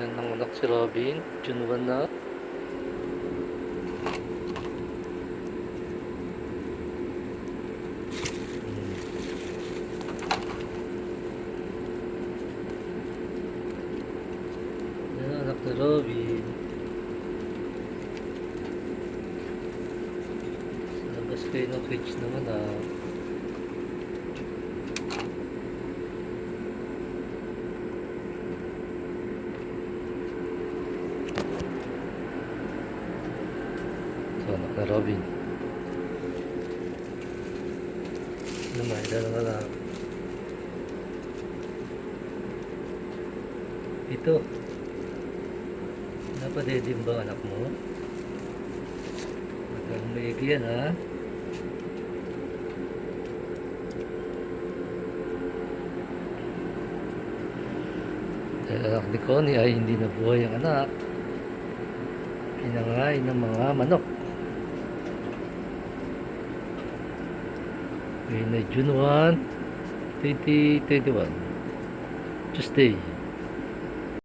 Kailan ng anak si Robin? June 1 na. Yan ang anak ni Robin. Sa labas kayo ng cage ng anak. Anak na Robin. Lumayda ng anak. Ito. Napadedim ba anak mo? Magang maigi yan ha. Dahil anak ni Connie ay hindi nabuhay ang anak. Pinangay ng mga manok. Ngayon ay June 1, 2021. Tuesday.